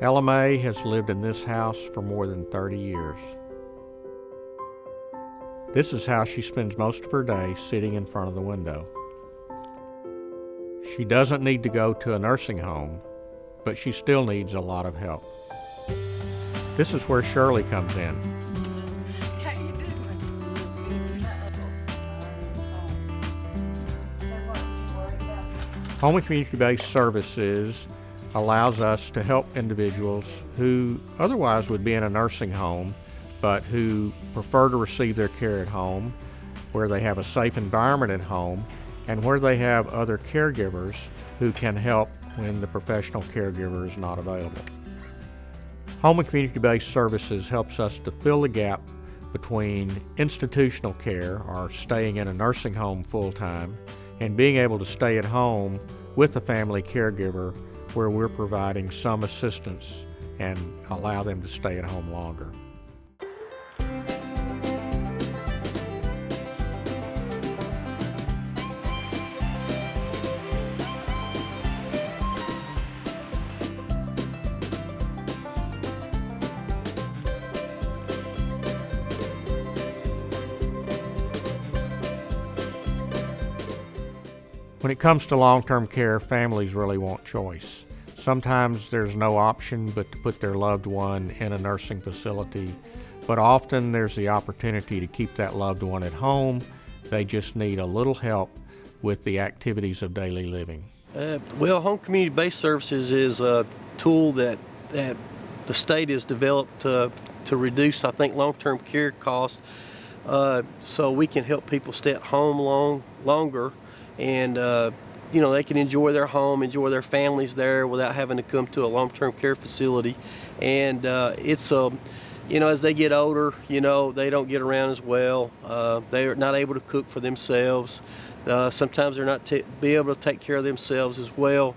Ella Mae has lived in this house for more than 30 years. This is how she spends most of her day, sitting in front of the window. She doesn't need to go to a nursing home, but she still needs a lot of help. This is where Shirley comes in. How you doing? Home and community-based services allows us to help individuals who otherwise would be in a nursing home, but who prefer to receive their care at home, where they have a safe environment at home, and where they have other caregivers who can help when the professional caregiver is not available. Home and community-based services helps us to fill the gap between institutional care, or staying in a nursing home full-time, and being able to stay at home with a family caregiver where we're providing some assistance and allow them to stay at home longer. When it comes to long-term care, families really want choice. Sometimes there's no option but to put their loved one in a nursing facility, but often there's the opportunity to keep that loved one at home. They just need a little help with the activities of daily living. Well, home community-based services is a tool that the state has developed to reduce, I think, long-term care costs, so we can help people stay at home longer, and they can enjoy their home, enjoy their families there without having to come to a long-term care facility. And it's as they get older, they don't get around as well. They're not able to cook for themselves. Sometimes they're not be able to take care of themselves as well,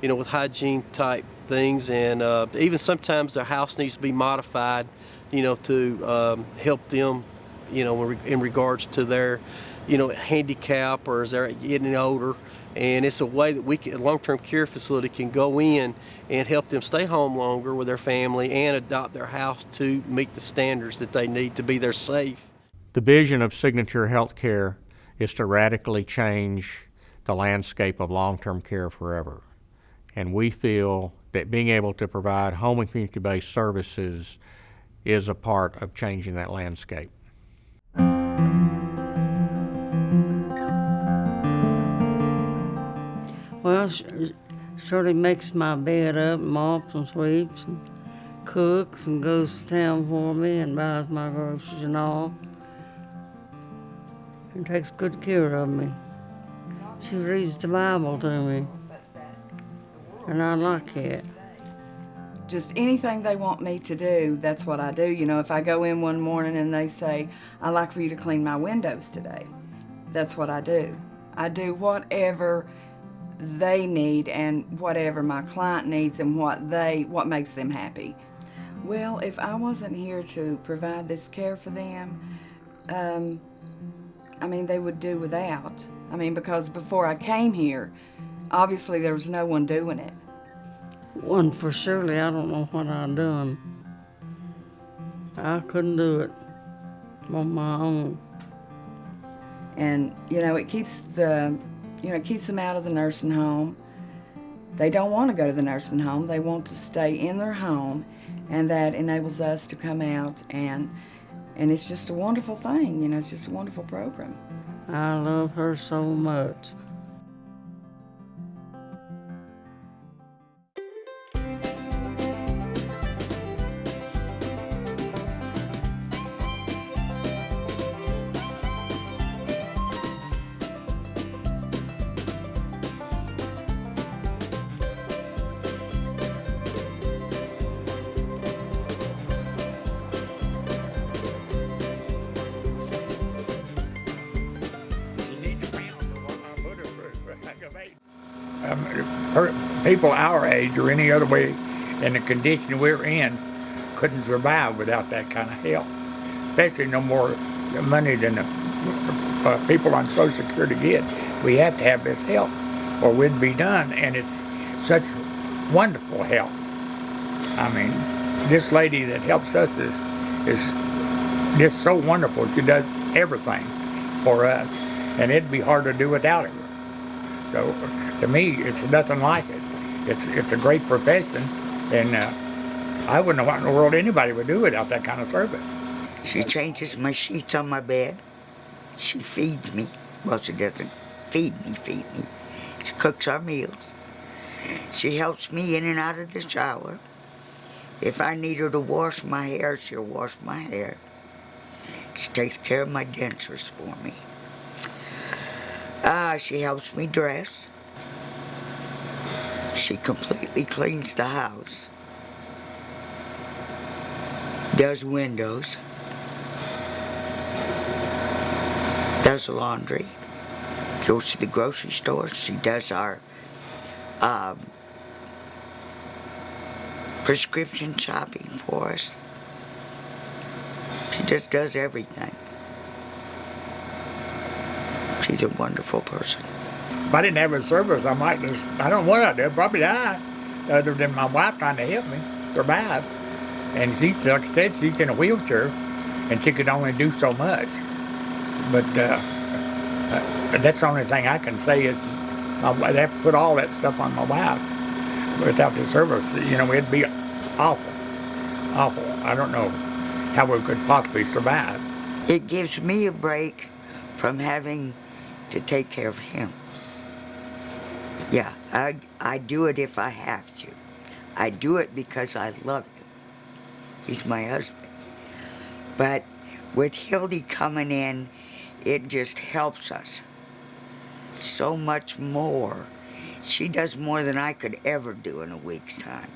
with hygiene type things. And even sometimes their house needs to be modified, to help them, in regards to their, handicap, or as they're getting older. And it's a way that a long-term care facility can go in and help them stay home longer with their family and adopt their house to meet the standards that they need to be there safe. The vision of Signature HealthCARE is to radically change the landscape of long-term care forever. And we feel that being able to provide home and community-based services is a part of changing that landscape. Well, Shirley makes my bed up, mops and sweeps, and cooks, and goes to town for me, and buys my groceries and all, and takes good care of me. She reads the Bible to me, and I like it. Just anything they want me to do, that's what I do. If I go in one morning and they say, I'd like for you to clean my windows today, that's what I do. I do whatever they need and whatever my client needs and what makes them happy. Well, if I wasn't here to provide this care for them, they would do without. Because before I came here, obviously there was no one doing it. One for Shirley, I don't know what I'd done. I couldn't do it on my own. And, it keeps keeps them out of the nursing home. They don't want to go to the nursing home. They want to stay in their home, and that enables us to come out, and it's just a wonderful thing. It's just a wonderful program. I love her so much. People our age or any other way in the condition we're in couldn't survive without that kind of help, especially no more money than the people on Social Security get. We have to have this help or we'd be done, and it's such wonderful help. I mean, this lady that helps us is just so wonderful. She does everything for us, and it'd be hard to do without her. So to me, it's nothing like it. It's a great profession, and I wouldn't know what in the world anybody would do without that kind of service. She changes my sheets on my bed. She feeds me. Well, she doesn't feed me. She cooks our meals. She helps me in and out of the shower. If I need her to wash my hair, she'll wash my hair. She takes care of my dentures for me. She helps me dress. She completely cleans the house. Does windows. Does laundry. Goes to the grocery store. She does our prescription shopping for us. She just does everything. She's a wonderful person. If I didn't have a service, I don't know what I'd do, probably die, other than my wife trying to help me survive. And she, like I said, she's in a wheelchair, and she could only do so much. But that's the only thing I can say is I'd have to put all that stuff on my wife. Without the service, it'd be awful. I don't know how we could possibly survive. It gives me a break from having to take care of him. Yeah, I do it if I have to. I do it because I love him. He's my husband. But with Hilda coming in, it just helps us so much more. She does more than I could ever do in a week's time.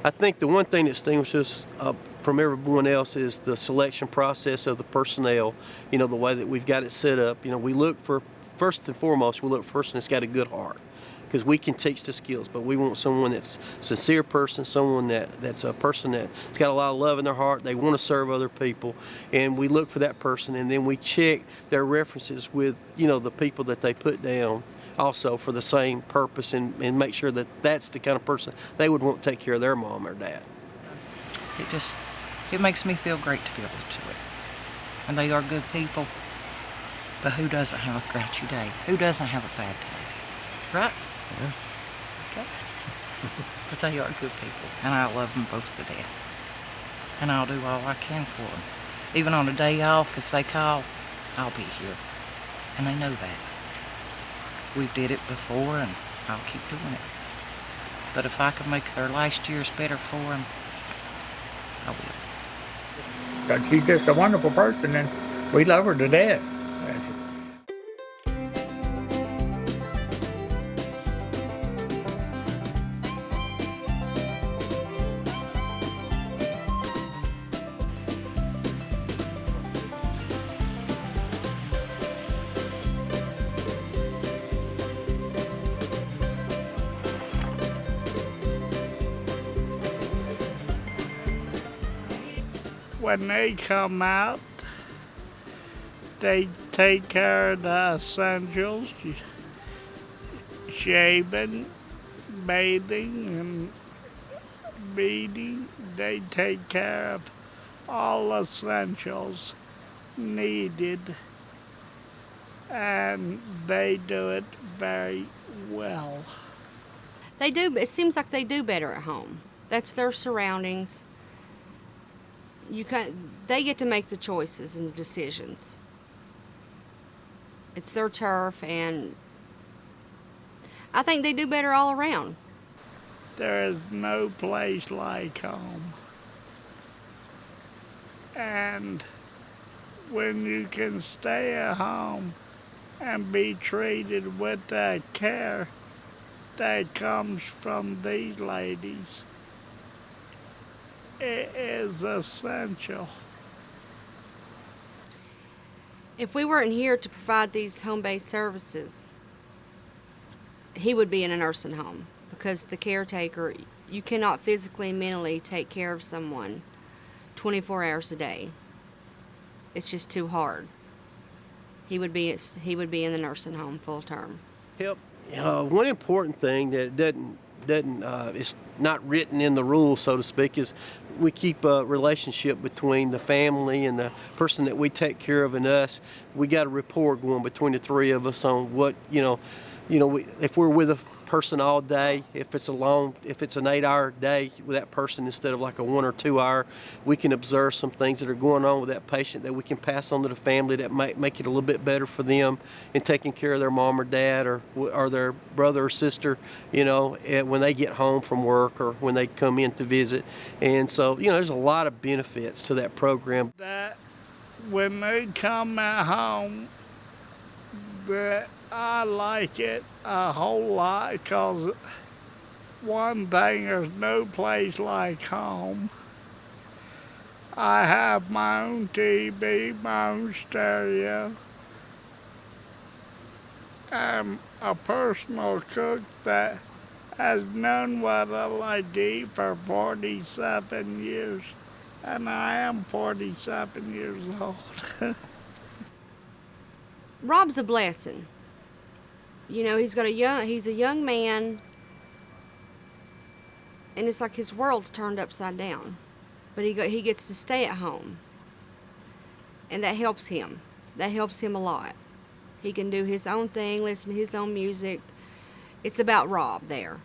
I think the one thing that distinguishes us from everyone else is the selection process of the personnel, the way that we've got it set up. We look for, first and foremost, we look for a person that's got a good heart, because we can teach the skills, but we want someone that's a sincere person, someone that's a person that's got a lot of love in their heart. They want to serve other people, and we look for that person, and then we check their references with, the people that they put down also for the same purpose, and make sure that that's the kind of person they would want to take care of their mom or dad. It makes me feel great to be able to do it. And they are good people, but who doesn't have a grouchy day? Who doesn't have a bad day? Right? Yeah. Okay. But they are good people, and I love them both to death. And I'll do all I can for them. Even on a day off, if they call, I'll be here. And they know that. We did it before, and I'll keep doing it. But if I can make their last years better for them, I will. She's just a wonderful person, and we love her to death. When they come out, they take care of the essentials, shaving, bathing, and feeding. They take care of all essentials needed, and they do it very well. They do. It seems like they do better at home. That's their surroundings. They get to make the choices and the decisions. It's their turf, and I think they do better all around. There is no place like home. And when you can stay at home and be treated with that care that comes from these ladies, it is essential. If we weren't here to provide these home-based services, he would be in a nursing home, because the caretaker, you cannot physically and mentally take care of someone 24 hours a day. It's just too hard. He would be in the nursing home full term. Help. One important thing that it's not written in the rules, so to speak, is we keep a relationship between the family and the person that we take care of and us. We got a rapport going between the three of us on what, if we're with a person all day, if it's an 8-hour day with that person instead of like a 1 or 2 hour, we can observe some things that are going on with that patient that we can pass on to the family that might make it a little bit better for them in taking care of their mom or dad or their brother or sister, when they get home from work or when they come in to visit. And so, there's a lot of benefits to that program. That when they come at home, that I like it a whole lot, because one thing, there's no place like home. I have my own TV, my own stereo. I'm a personal cook that has known what I like to eat for 47 years, and I am 47 years old. Rob's a blessing. He's a young man, and it's like his world's turned upside down. But he gets to stay at home, and that helps him. That helps him a lot. He can do his own thing, listen to his own music. It's about Rob there.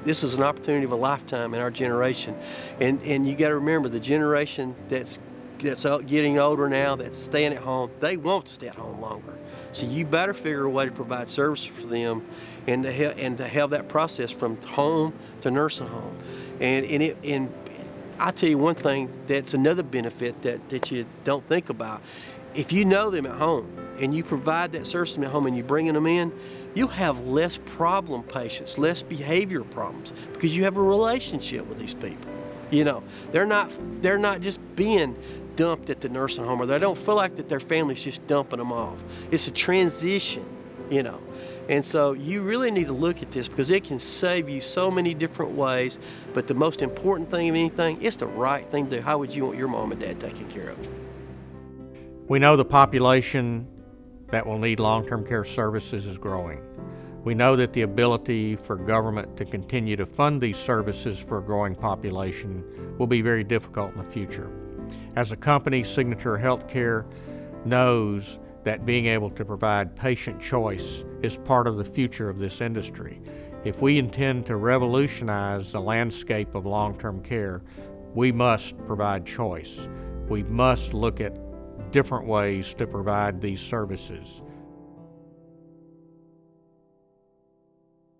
This is an opportunity of a lifetime in our generation, and you got to remember the generation that's getting older now, that's staying at home. They want to stay at home longer, so you better figure a way to provide services for them, and to have that process from home to nursing home. And I tell you one thing, that's another benefit that you don't think about. If you know them at home and you provide that service to them at home and you bringing them in, you'll have less problem patients, less behavior problems, because you have a relationship with these people. They're not just being dumped at the nursing home, or they don't feel like that their family's just dumping them off. It's a transition, And so you really need to look at this, because it can save you so many different ways. But the most important thing of anything, it's the right thing to do. How would you want your mom and dad taken care of? We know the population that will need long-term care services is growing. We know that the ability for government to continue to fund these services for a growing population will be very difficult in the future. As a company, Signature HealthCARE knows that being able to provide patient choice is part of the future of this industry. If we intend to revolutionize the landscape of long-term care, we must provide choice. We must look at different ways to provide these services.